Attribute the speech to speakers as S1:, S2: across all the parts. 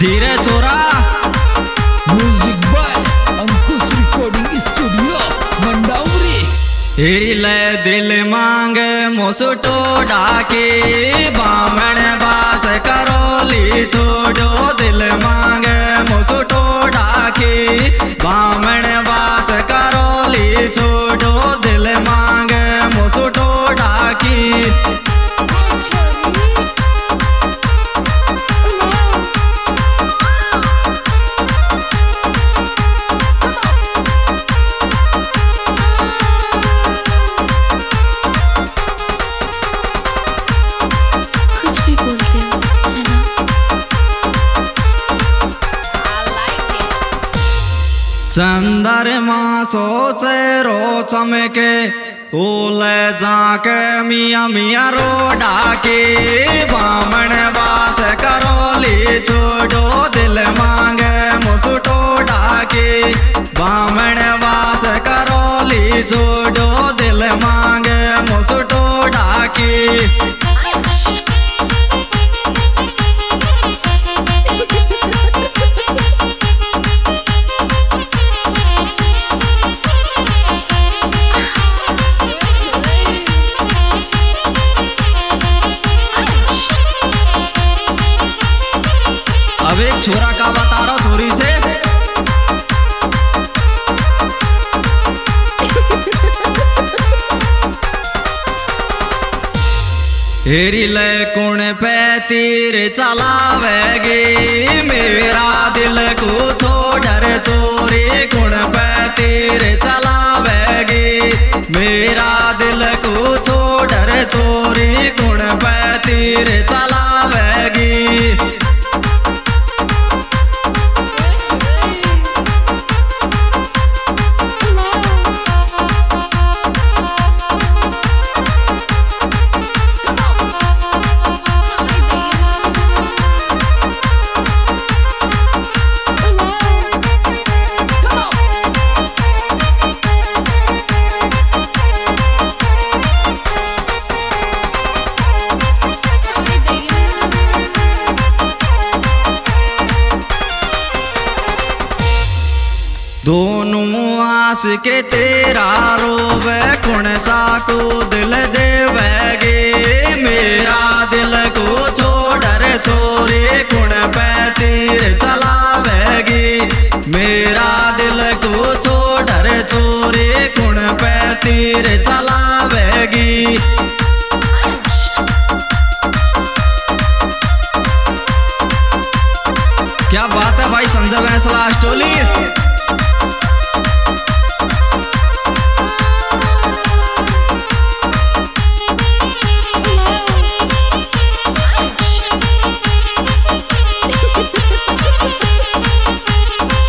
S1: धीरे छोरा।
S2: Music by Ankush recording studio Mandauri.
S1: हेरी ले दिल मांगे मोसटो डाके बामण बास करोली छोड़ो दिल मांगे मोसटो डाके बामण बास करोली छोड़ो दिल मांगे मोसटो डाकी। चंद्रमा सोचे रो चमके ओले जाके मिया मिया रो डाके बामण बास करोली छोड़ो दिल मांगे मुसटो डाके बामण बास करोली छोड़ो दिल मांगे मुसटो डाके। अब एक छोरा का बता रहा थोड़ी से। हेरी ले कुण पे तीर चलावेगी मेरा दिल को छोड़ चोरी कुण पे तीर चलावेगी मेरा दिल को छोड़ चोरी कुण पे तीर चलावेगी। दोनों आस के तेरा रोवे कुण सा को दिल देवेगे मेरा दिल को छोड़ चोरी कुण पे तीर चलावेगी मेरा दिल को छोड़ चोरी कुण पे तीर चलावेगी। क्या बात है भाई संजय बैंसला स्टोली।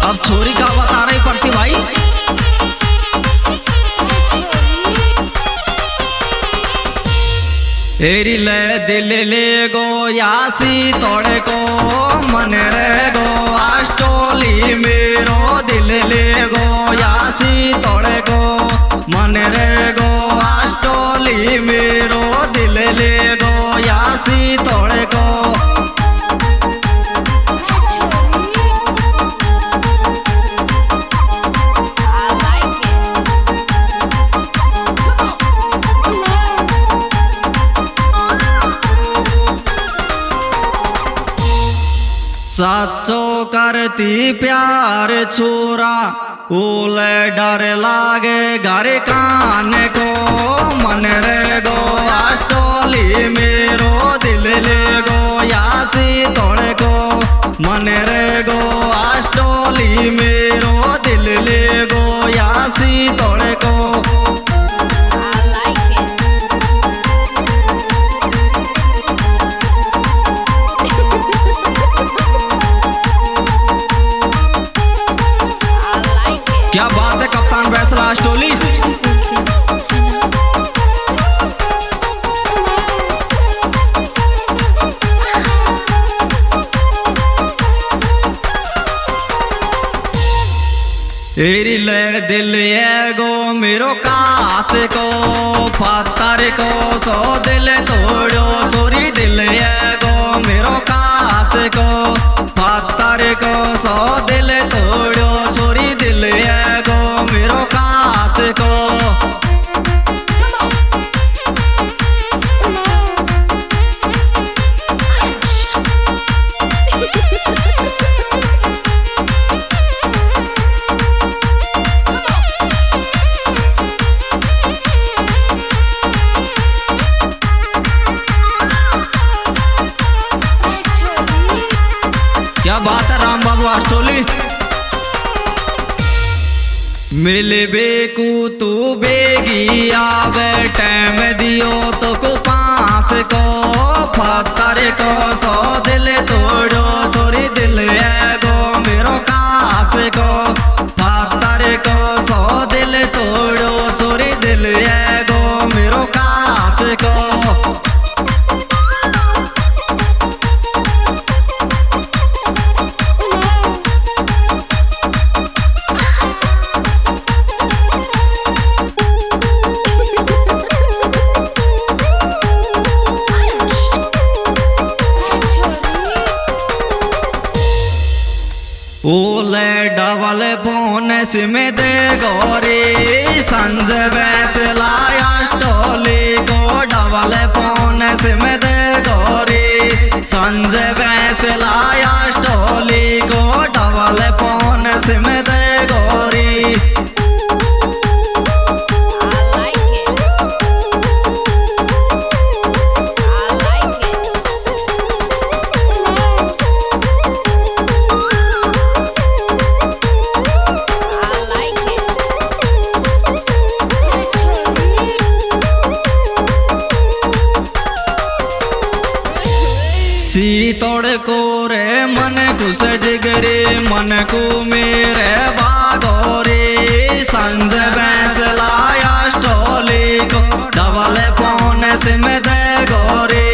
S1: अब छोरी का बता रही पड़ती भाई। हेरी ले दिल ले गो यासी तोड़े को मन रे गो आस्टोली मेरो दिल ले गो यासी तोड़े को मन रे गो आस्टोली मेरो दिल ले गो यासी तोड़े को। साचो करती प्यार छोरा ओले डर लागे घर कान को मन रे गो आस्टोली मेरो दिल ले गो यासी तोड़े को मन रे गो आस्टोली मेरो दिल ले गो यासी तोड़े को। क्या बात है कप्तान बैंसला स्टोली। हेरी ले दिल गो मेरो काच को पत्थर को सो दिल तोड़ो चोरी दिल गो मेरो काच को पत्थर को सो दिल तोड़ो चोरी दिल गो मेरो काच को। क्या बात है राम बाबू आस्टोली। मिल बेकू तू बेगी आवे टाइम दियो तो को पास को पत्थर को सो दिल तोड़ो चोरी दिल गो मेरो काच को पत्थर को सो दिल तोड़ो चोरी दिल गो मेरो काच को। ओले डबल बोनस में दे गोरी संज वैसला आस्टोली को डबल बोनस में दे गोरी संज वैसला आस्टोली को डबल बोनस में दे गोरी। सी तोड़ को रे मन खुश जिगरे मन को मेरे बागोरे संज वैसला आस्टोली को डबल बोनस में दे गोरे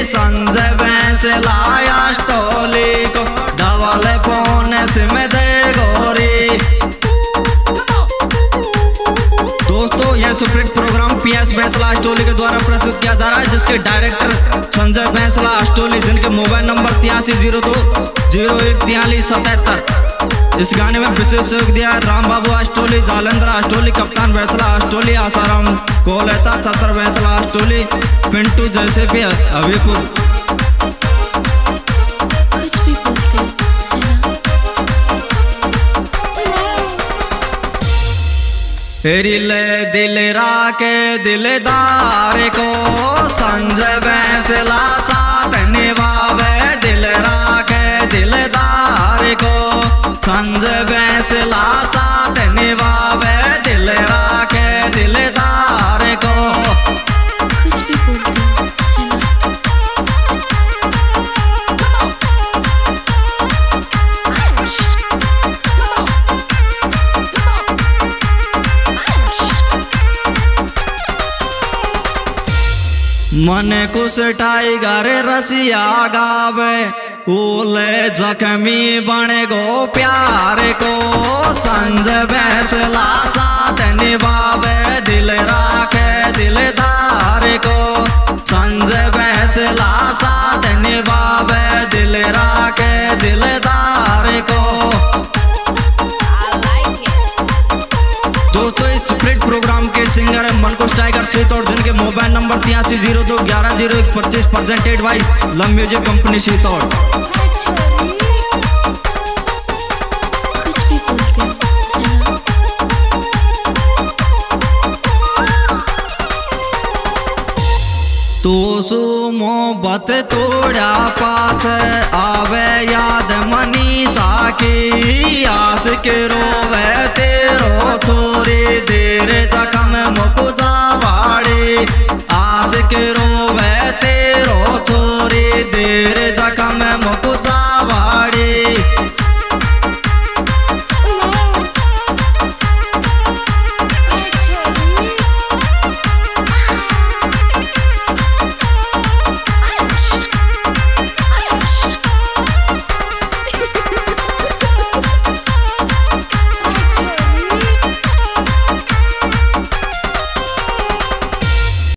S1: संज वैसला आस्टोली को डबल बोनस में दे गोरे। दोस्तों यह सुपरहिट प्रोग्राम पीएस वैसला आस्टोली के द्वारा प्रस्तुत किया जा रहा है, जिसके डायरेक्टर संजय वैसला आस्टोली, जिनके मोबाइल नंबर 8302-014377। इस गाने में विशेष सहयोग दिया है राम बाबू आस्टोली, जालेंद्र आस्टोली, कप्तान वैसला आस्टोली, आसाराम कोलेता, छतर वैसला आस्टोली, पिंटू जैसे भी अभीपुर। रिले दिल राके दिलदार को संजय वैसला साथ निभावे दिल राके दिलदार को संजय वैसला साथ निभावे दिल राके दिलदार को।
S3: कुछ भी बोलते
S1: मन कुछ टाइगर रसिया गावे ओले जख्मी बने गो प्यार को संजय वैसला साथ निभावे दिल राखे दिलदार को संजय वैसला साथ निभावे दिल राखे दिलदार को। दोस्तों इस स्प्रिट प्रोग्राम के सिंगर है मनकुश टाइगर सीतौड़, जिनके mobile number 8302-110125 presented by love music company Sitaur.
S3: कुछ भी बोलते
S1: तो सु मोहब्बत तोड़ा पास आवे याद मनीषा की आस के रोवे तेरे